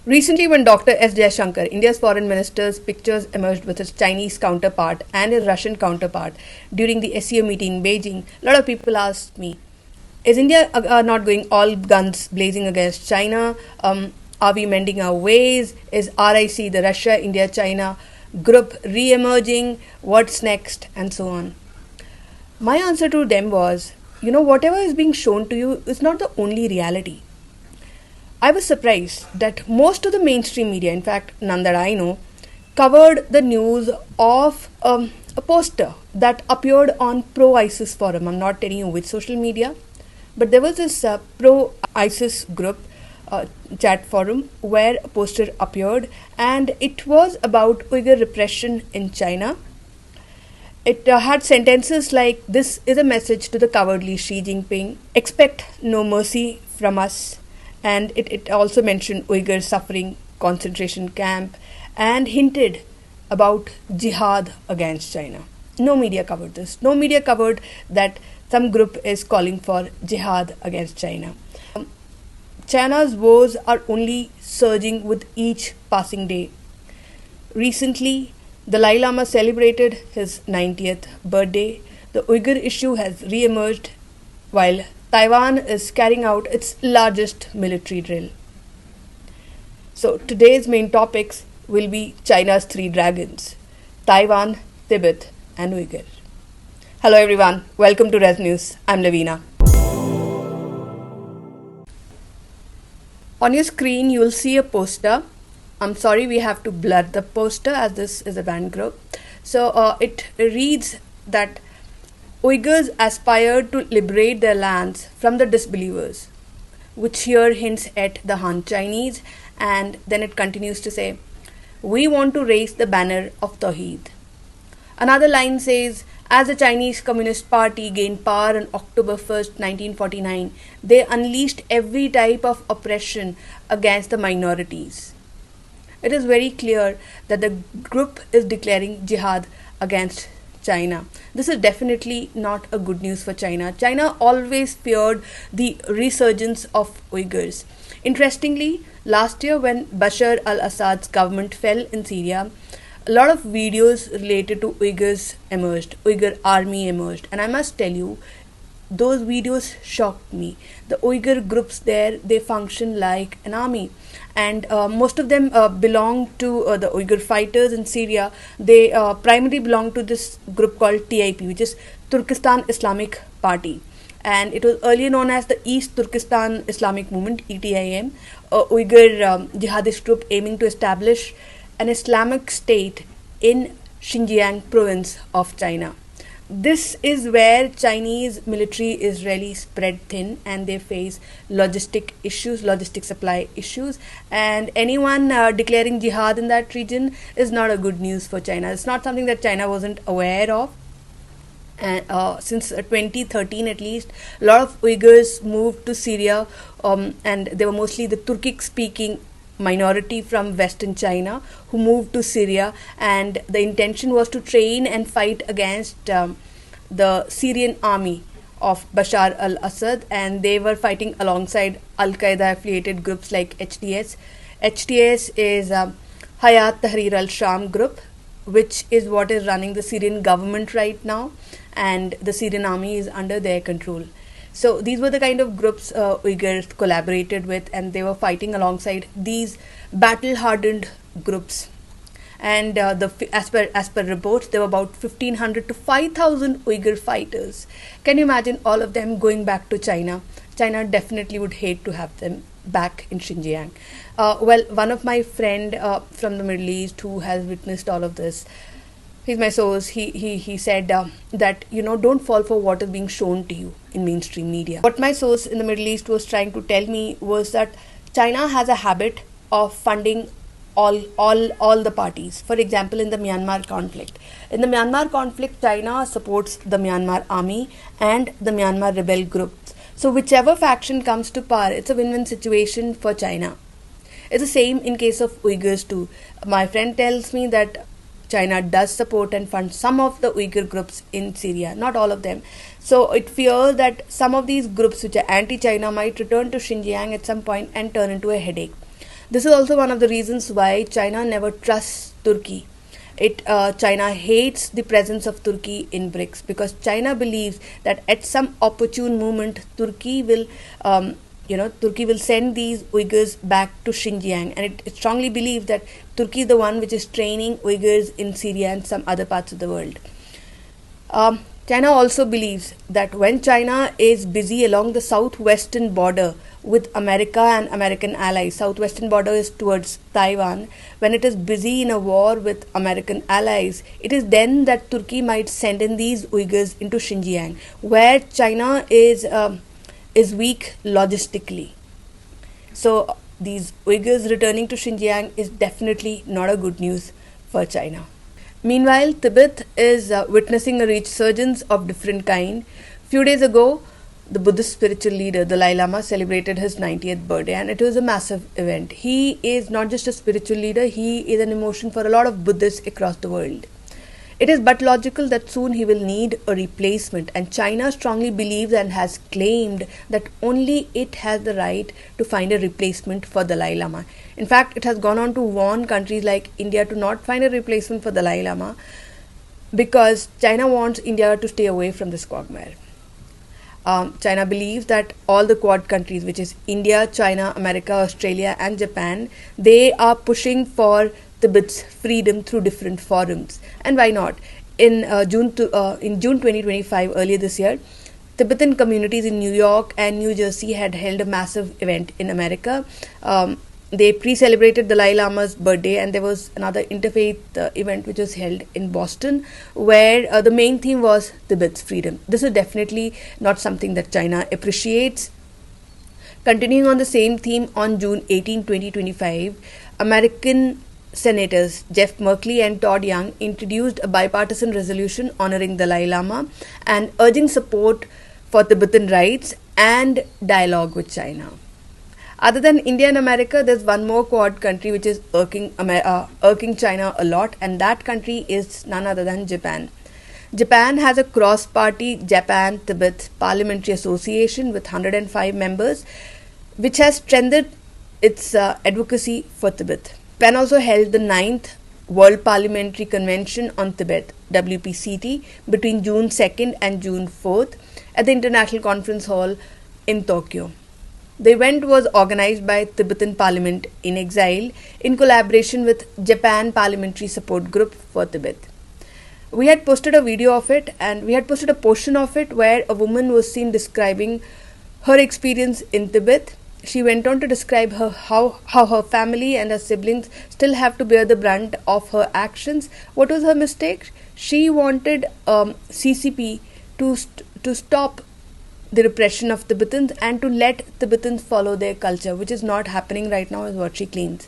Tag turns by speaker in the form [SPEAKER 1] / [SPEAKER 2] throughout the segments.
[SPEAKER 1] Recently, when Dr. S. Jaishankar, India's foreign minister's pictures emerged with his Chinese counterpart and his Russian counterpart during the SEO meeting in Beijing, a lot of people asked me, is India not going all guns blazing against China? Are we mending our ways? Is RIC, the Russia, India, China group, re emerging? What's next? And so on. My answer to them was, whatever is being shown to you is not the only reality. I was surprised that most of the mainstream media, in fact, none that I know, covered the news of a poster that appeared on pro ISIS forum. I'm not telling you which social media, but there was this pro ISIS group chat forum where a poster appeared, and it was about Uyghur repression in China. It had sentences like, "This is a message to the cowardly Xi Jinping. Expect no mercy from us." And it also mentioned Uyghur suffering concentration camp and hinted about jihad against China. No media covered this. No media covered that some group is calling for jihad against China. China's woes are only surging with each passing day. Recently, the Dalai Lama celebrated his 90th birthday. The Uyghur issue has re-emerged while Taiwan is carrying out its largest military drill. So today's main topics will be China's three dragons: Taiwan, Tibet and Uyghur. Hello everyone, welcome to Res News. I'm Lavina. On your screen you will see a poster. I'm sorry, we have to blur the poster as this is a banned group. So it reads that Uyghurs aspired to liberate their lands from the disbelievers, which here hints at the Han Chinese, and then it continues to say, "We want to raise the banner of Tawheed." Another line says, as the Chinese Communist Party gained power on October 1st, 1949, they unleashed every type of oppression against the minorities. It is very clear that the group is declaring jihad against China. This is definitely not a good news for China. China always feared the resurgence of Uyghurs. Interestingly, last year when Bashar al-Assad's government fell in Syria, a lot of videos related to Uyghurs emerged, Uyghur army emerged, and I must tell you, those videos shocked me. The Uyghur groups there, they function like an army, and most of them belong to the Uyghur fighters in Syria. They primarily belong to this group called TIP, which is Turkestan Islamic Party, and it was earlier known as the East Turkestan Islamic Movement, ETIM, a Uyghur jihadist group aiming to establish an Islamic state in Xinjiang province of China. This is where Chinese military is really spread thin, and they face logistic issues, logistic supply issues, and anyone declaring jihad in that region is not a good news for China. It's not something that China wasn't aware of. And since 2013 at least, a lot of Uyghurs moved to Syria, and they were mostly the Turkic speaking minority from Western China who moved to Syria, and the intention was to train and fight against the Syrian army of Bashar al-Assad, and they were fighting alongside Al-Qaeda affiliated groups like HTS. HTS is Hayat Tahrir al-Sham group, which is what is running the Syrian government right now, and the Syrian army is under their control. So these were the kind of groups Uyghurs collaborated with, and they were fighting alongside these battle-hardened groups. And as per reports, there were about 1,500 to 5,000 Uyghur fighters. Can you imagine all of them going back to China? China definitely would hate to have them back in Xinjiang. Well, one of my friend from the Middle East who has witnessed all of this, he's my source. He said that don't fall for what is being shown to you in mainstream media. What my source in the Middle East was trying to tell me was that China has a habit of funding all the parties. For example, in the Myanmar conflict. In the Myanmar conflict, China supports the Myanmar army and the Myanmar rebel groups. So whichever faction comes to power, it's a win-win situation for China. It's the same in case of Uyghurs too. My friend tells me that China does support and fund some of the Uyghur groups in Syria, not all of them. So it fears that some of these groups which are anti-China might return to Xinjiang at some point and turn into a headache. This is also one of the reasons why China never trusts Turkey. China hates the presence of Turkey in BRICS because China believes that at some opportune moment Turkey will send these Uyghurs back to Xinjiang, and it strongly believes that Turkey is the one which is training Uyghurs in Syria and some other parts of the world. China also believes that when China is busy along the southwestern border with America and American allies, southwestern border is towards Taiwan, when it is busy in a war with American allies, it is then that Turkey might send in these Uyghurs into Xinjiang, where China is weak logistically. So these Uyghurs returning to Xinjiang is definitely not a good news for China. Meanwhile, Tibet is witnessing a resurgence of different kind. Few days ago, the Buddhist spiritual leader, Dalai Lama, celebrated his 90th birthday, and it was a massive event. He is not just a spiritual leader, he is an emotion for a lot of Buddhists across the world. It is but logical that soon he will need a replacement, and China strongly believes and has claimed that only it has the right to find a replacement for Dalai Lama. In fact, it has gone on to warn countries like India to not find a replacement for Dalai Lama because China wants India to stay away from this quagmire. China believes that all the Quad countries, which is India, China, America, Australia and Japan, they are pushing for Tibet's freedom through different forums. And why not? In June 2025, earlier this year, Tibetan communities in New York and New Jersey had held a massive event in America. They pre-celebrated Dalai Lama's birthday, and there was another interfaith event which was held in Boston where the main theme was Tibet's freedom. This is definitely not something that China appreciates. Continuing on the same theme, on June 18, 2025, American Senators Jeff Merkley and Todd Young introduced a bipartisan resolution honoring Dalai Lama and urging support for Tibetan rights and dialogue with China. Other than India and America, there's one more Quad country which is irking China a lot, and that country is none other than Japan. Japan has a cross-party Japan-Tibet Parliamentary Association with 105 members, which has strengthened its advocacy for Tibet. Japan also held the 9th World Parliamentary Convention on Tibet, WPCT, between June 2nd and June 4th at the International Conference Hall in Tokyo. The event was organized by Tibetan Parliament in Exile in collaboration with Japan Parliamentary Support Group for Tibet. We had posted a video of it, and we had posted a portion of it where a woman was seen describing her experience in Tibet. She went on to describe how her family and her siblings still have to bear the brunt of her actions. What was her mistake? She wanted CCP to stop the repression of Tibetans and to let Tibetans follow their culture, which is not happening right now, is what she claims.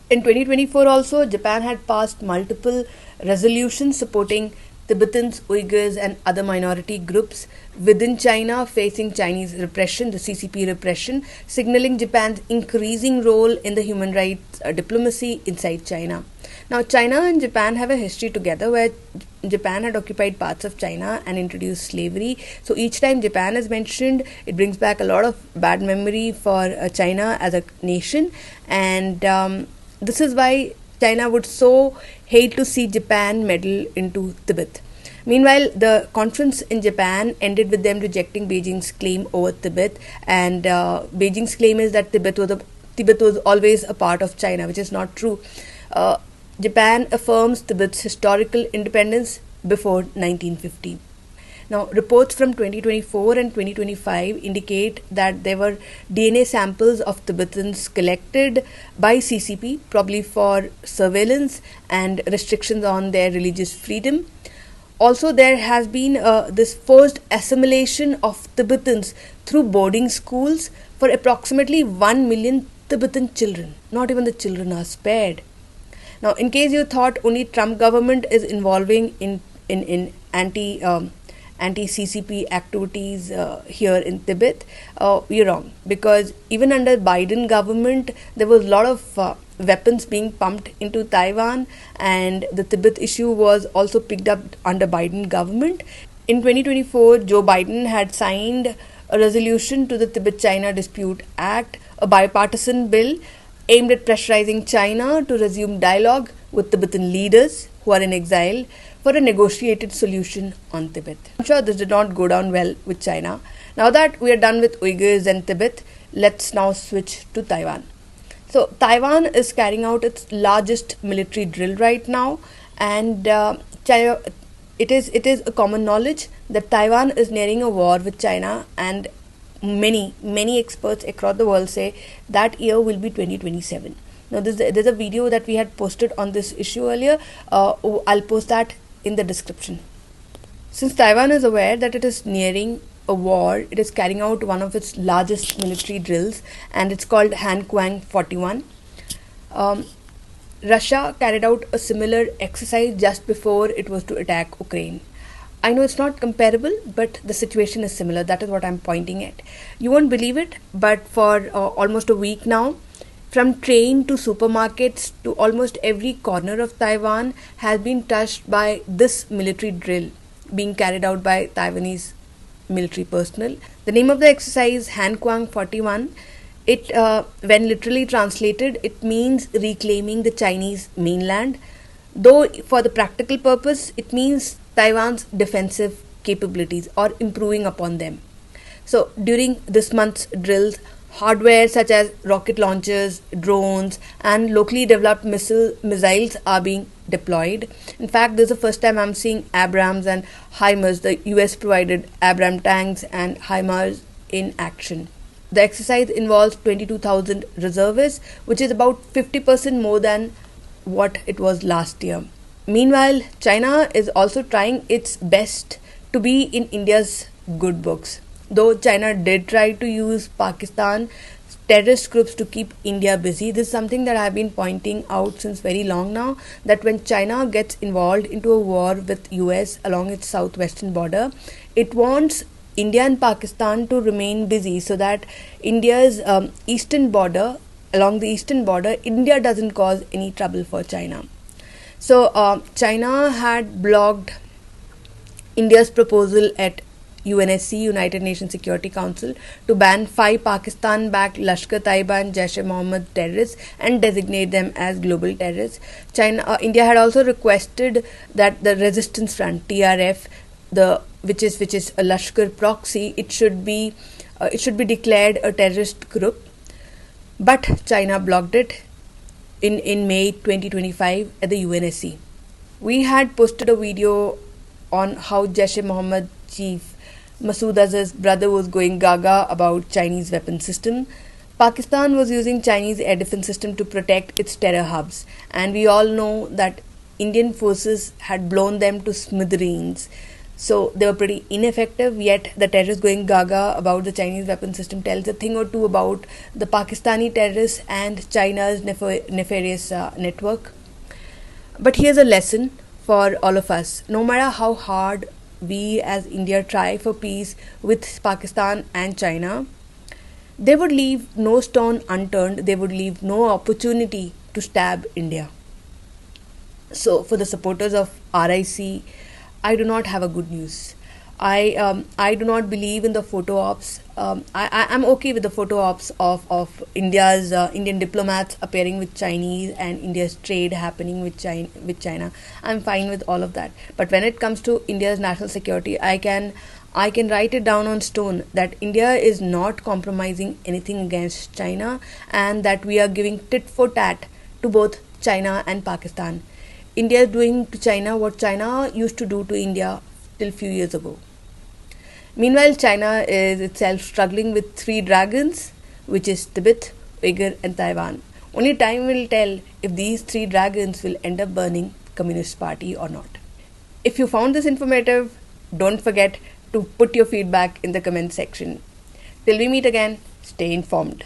[SPEAKER 1] In 2024 also, Japan had passed multiple resolutions supporting Tibetans, Uyghurs and other minority groups within China facing Chinese repression, the CCP repression, signaling Japan's increasing role in the human rights diplomacy inside China. Now, China and Japan have a history together where Japan had occupied parts of China and introduced slavery. So each time Japan is mentioned, it brings back a lot of bad memory for China as a nation, and this is why China would so hate to see Japan meddle into Tibet. Meanwhile, the conference in Japan ended with them rejecting Beijing's claim over Tibet, and Beijing's claim is that Tibet was always a part of China, which is not true. Japan affirms Tibet's historical independence before 1950. Now, reports from 2024 and 2025 indicate that there were DNA samples of Tibetans collected by CCP, probably for surveillance and restrictions on their religious freedom. Also, there has been this forced assimilation of Tibetans through boarding schools for approximately 1 million Tibetan children. Not even the children are spared. Now, in case you thought only Trump government is involving in anti-CCP activities here in Tibet, you're wrong, because even under Biden government, there was a lot of weapons being pumped into Taiwan, and the Tibet issue was also picked up under Biden government. In 2024, Joe Biden had signed a resolution to the Tibet-China Dispute Act, a bipartisan bill aimed at pressurizing China to resume dialogue with Tibetan leaders who are in exile for a negotiated solution on Tibet. I'm sure this did not go down well with China. Now that we are done with Uyghurs and Tibet, let's now switch to Taiwan. So Taiwan is carrying out its largest military drill right now, and China, it is a common knowledge that Taiwan is nearing a war with China, and many experts across the world say that year will be 2027. Now there's a video that we had posted on this issue earlier. I'll post that in the description. Since Taiwan is aware that it is nearing a war, it is carrying out one of its largest military drills, and it's called Han Kuang 41. Russia carried out a similar exercise just before it was to attack Ukraine. I know it's not comparable, but the situation is similar. That is what I'm pointing at. You won't believe it, but for almost a week now, from train to supermarkets to almost every corner of Taiwan has been touched by this military drill being carried out by Taiwanese military personnel. The name of the exercise, Han Kuang 41, it when literally translated, it means reclaiming the Chinese mainland, though for the practical purpose, it means Taiwan's defensive capabilities or improving upon them. So during this month's drills, hardware such as rocket launchers, drones, and locally developed missiles are being deployed. In fact, this is the first time I'm seeing Abrams and HIMARS, the US provided Abram tanks and HIMARS, in action. The exercise involves 22,000 reservists, which is about 50% more than what it was last year. Meanwhile, China is also trying its best to be in India's good books. Though China did try to use Pakistan terrorist groups to keep India busy, this is something that I've been pointing out since very long now, that when China gets involved into a war with US along its southwestern border, it wants India and Pakistan to remain busy so that India's eastern border, along the eastern border, India doesn't cause any trouble for China. So China had blocked India's proposal at UNSC, United Nations Security Council, to ban 5 Pakistan-backed Lashkar-Taiba and Jaish-e-Mohammed terrorists and designate them as global terrorists. India had also requested that the Resistance Front (TRF), which is a Lashkar proxy, it should be declared a terrorist group, but China blocked it in May 2025 at the UNSC. We had posted a video on how Jaish-e-Mohammed chief Masood Azhar's brother was going gaga about Chinese weapon system. Pakistan was using Chinese air defense system to protect its terror hubs, and we all know that Indian forces had blown them to smithereens. So they were pretty ineffective, yet the terrorists going gaga about the Chinese weapon system tells a thing or two about the Pakistani terrorists and China's nefarious network. But here's a lesson for all of us. No matter how hard we as India try for peace with Pakistan and China, they would leave no stone unturned, they would leave no opportunity to stab India. So for the supporters of RIC, I do not have a good news. I do not believe in the photo ops. I'm okay with the photo ops of India's Indian diplomats appearing with Chinese and India's trade happening with China. I'm fine with all of that. But when it comes to India's national security, I can write it down on stone that India is not compromising anything against China, and that we are giving tit for tat to both China and Pakistan. India is doing to China what China used to do to India till few years ago. Meanwhile, China is itself struggling with 3 dragons, which is Tibet, Uyghur and Taiwan. Only time will tell if these 3 dragons will end up burning Communist Party or not. If you found this informative, don't forget to put your feedback in the comment section. Till we meet again, stay informed.